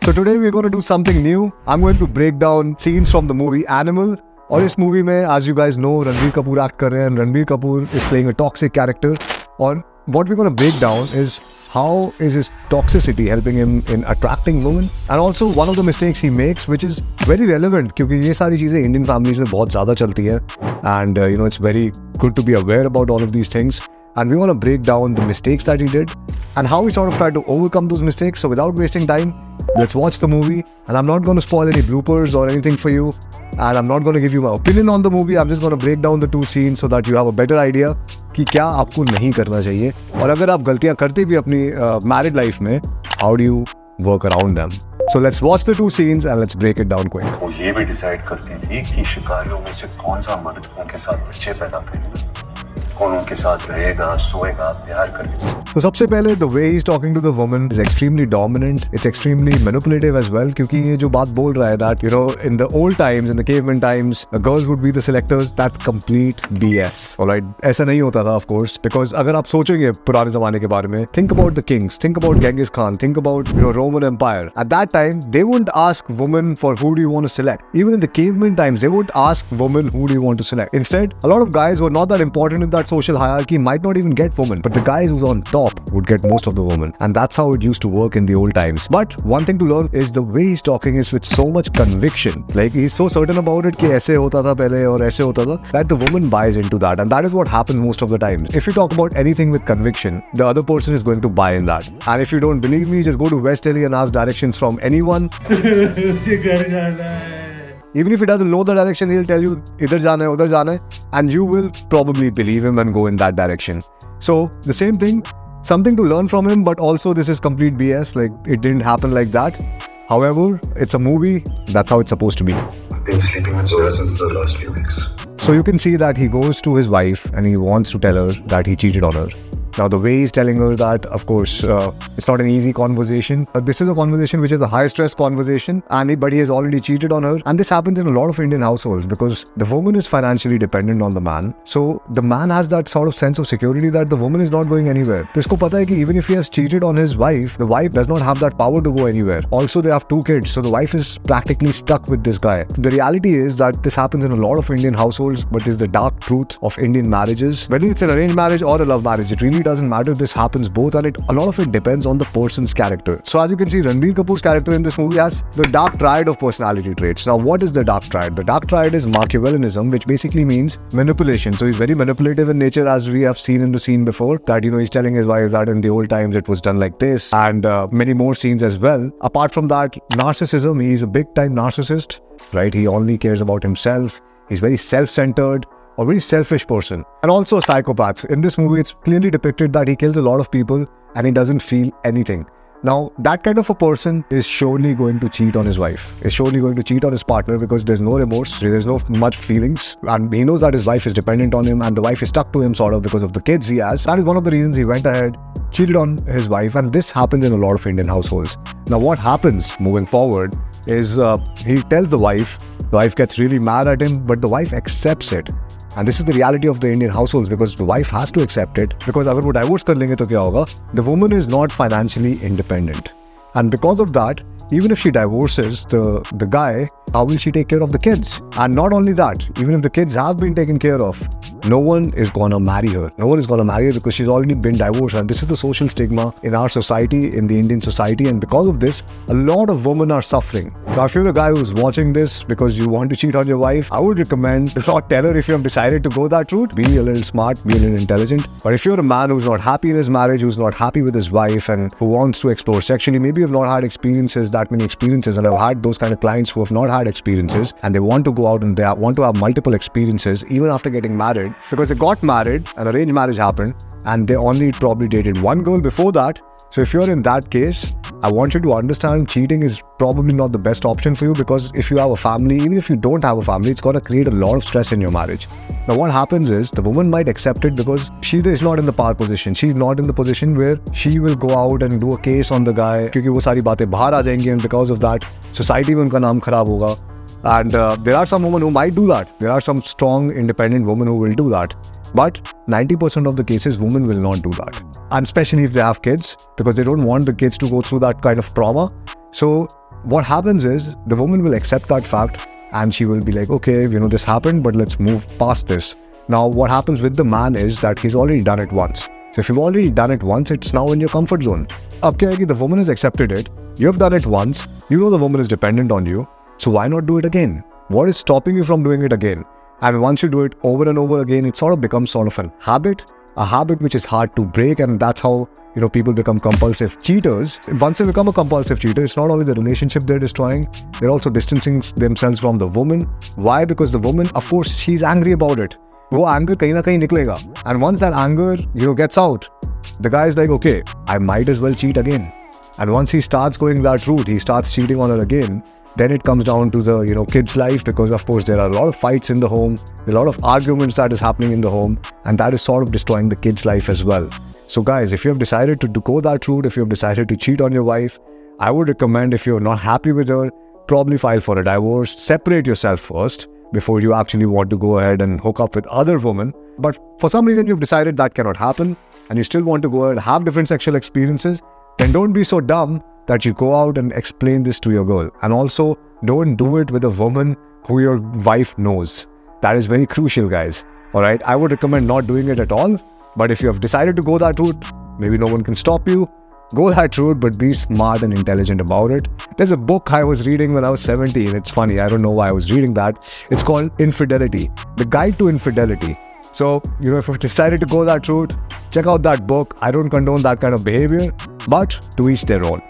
So today we're going to do something new. I'm going to break down scenes from the movie Animal. और इस movie में, as you guys know, Ranbir Kapoor act कर रहे हैं. Ranbir Kapoor is playing a toxic character. और what we're going to break down is how is his toxicity helping him in attracting women, and also one of the mistakes he makes, which is very relevant क्योंकि ये सारी चीजें Indian families में बहुत ज़्यादा चलती हैं, and it's very good to be aware about all of these things. And we want to break down the mistakes that he did and how he sort of tried to overcome those mistakes. So without wasting time, let's watch the movie. And I'm not going to spoil any bloopers or anything for you. And I'm not going to give you my opinion on the movie. I'm just going to break down the two scenes so that you have a better idea कि क्या आपको नहीं करना चाहिए. और अगर आप गलतियां करते भी अपनी married life में, how do you work around them? So let's watch the two scenes and let's break it down quick. वो ये भी डिसाइड करती थी कि शिकारियों में से कौन सा मर्द उनके साथ बच्चे पैदा करेगा, कौन उनके साथ रहेगा, सोएगा, प्यार करेगा. So सबसे पहले the way he's talking to the woman is extremely dominant. It's extremely manipulative as well क्योंकि ये जो बात बोल रहा है that in the old times, in the caveman times, the girls would be the selectors. That's complete BS. Alright, ऐसा नहीं होता था of course, because अगर आप सोचेंगे पुराने ज़माने के बारे में, think about the kings, think about Genghis Khan, think about Roman Empire. At that time, they wouldn't ask women for who do you want to select. Even in the caveman times, they would ask women who do you want to select. Instead, a lot of guys who are not that important in that social hierarchy might not even get women, but the guys who's on top would get most of the women, and that's how it used to work in the old times. But one thing to learn is the way he's talking is with so much conviction. Like he's so certain about it कि ऐसे होता था पहले और ऐसे होता था, that the woman buys into that, and that is what happens most of the times. If you talk about anything with conviction, the other person is going to buy in that. And if you don't believe me, just go to West Delhi and ask directions from anyone. Even if he doesn't know the direction, he'll tell you idhar jana hai, udhar jana hai, and you will probably believe him and go in that direction. So the same thing, something to learn from him, but also this is complete BS. Like it didn't happen like that. However, it's a movie. That's how it's supposed to be. I've been sleeping with Zoya since the last few weeks. So you can see that he goes to his wife and he wants to tell her that he cheated on her. Now, the way he's telling her that, of course, it's not an easy conversation. This is a conversation which is a high-stress conversation, but he has already cheated on her. And this happens in a lot of Indian households because the woman is financially dependent on the man. So the man has that sort of sense of security that the woman is not going anywhere. So usko pata hai ki even if he has cheated on his wife, the wife does not have that power to go anywhere. Also, they have 2 kids, so the wife is practically stuck with this guy. The reality is that this happens in a lot of Indian households, but it's the dark truth of Indian marriages. Whether it's an arranged marriage or a love marriage, it really doesn't matter. This happens both, and a lot of it depends on the person's character. So as you can see, Ranbir Kapoor's character in this movie has the dark triad of personality traits. Now, what is the dark triad? The dark triad is Machiavellianism, which basically means manipulation. So he's very manipulative in nature, as we have seen in the scene before, that he's telling his wife that in the old times it was done like this, and many more scenes as well. Apart from that, narcissism, he's a big time narcissist, right? He only cares about himself. He's very self-centered, a very selfish person, and also a psychopath. In this movie, it's clearly depicted that he kills a lot of people and he doesn't feel anything. Now, that kind of a person is surely going to cheat on his wife, is surely going to cheat on his partner because there's no remorse, there's no much feelings, and he knows that his wife is dependent on him and the wife is stuck to him sort of because of the kids he has. That is one of the reasons he went ahead, cheated on his wife, and this happens in a lot of Indian households. Now, what happens moving forward is he tells the wife gets really mad at him, but the wife accepts it. And this is the reality of the Indian households because the wife has to accept it, because अगर वो divorce कर लेंगे तो क्या होगा? The woman is not financially independent. And because of that, even if she divorces the guy, how will she take care of the kids? And not only that, even if the kids have been taken care of, no one is gonna marry her. No one is gonna marry her because she's already been divorced. And this is the social stigma in our society, in the Indian society. And because of this, a lot of women are suffering. Now, if you're a guy who's watching this because you want to cheat on your wife, I would recommend to not tell her if you have decided to go that route. Be a little smart, be a little intelligent. But if you're a man who's not happy in his marriage, who's not happy with his wife, and who wants to explore sexually, maybe you've not had that many experiences, and I've had those kind of clients who have not had experiences, and they want to go out and they want to have multiple experiences even after getting married, because they got married, an arranged marriage happened, and they only probably dated one girl before that. So if you're in that case, I want you to understand cheating is probably not the best option for you, because if you have a family, even if you don't have a family, it's going to create a lot of stress in your marriage. Now, what happens is the woman might accept it because she is not in the power position. She's not in the position where she will go out and do a case on the guy, क्योंकि वो सारी बातें बाहर आ जाएंगी, and because of that, society में उनका नाम खराब होगा. And there are some women who might do that. There are some strong, independent women who will do that. But 90% of the cases, women will not do that. And especially if they have kids, because they don't want the kids to go through that kind of trauma. So what happens is the woman will accept that fact and she will be like, okay, this happened, but let's move past this. Now, what happens with the man is that he's already done it once. So if you've already done it once, it's now in your comfort zone. Ab kya hai ki the woman has accepted it. You've done it once. You know the woman is dependent on you. So why not do it again? What is stopping you from doing it again? And once you do it over and over again, it sort of becomes sort of a habit which is hard to break, and that's how people become compulsive cheaters. Once they become a compulsive cheater, it's not only the relationship they're destroying, they're also distancing themselves from the woman. Why? Because the woman, of course, she's angry about it. वो anger कहीं ना कहीं निकलेगा. And once that anger gets out, the guy is like, okay, I might as well cheat again. And once he starts going that route, he starts cheating on her again. Then it comes down to the kid's life, because of course there are a lot of fights in the home, a lot of arguments that is happening in the home, and that is sort of destroying the kid's life as well. So guys, if you have decided to go that route, if you have decided to cheat on your wife, I would recommend, if you're not happy with her, probably file for a divorce. Separate yourself first before you actually want to go ahead and hook up with other women. But for some reason you've decided that cannot happen and you still want to go ahead and have different sexual experiences, then don't be so dumb that you go out and explain this to your girl. And also, don't do it with a woman who your wife knows. That is very crucial, guys. Alright, I would recommend not doing it at all. But if you have decided to go that route, maybe no one can stop you. Go that route, but be smart and intelligent about it. There's a book I was reading when I was 17. It's funny, I don't know why I was reading that. It's called Infidelity, The Guide to Infidelity. So, if you've decided to go that route, check out that book. I don't condone that kind of behavior, but to each their own.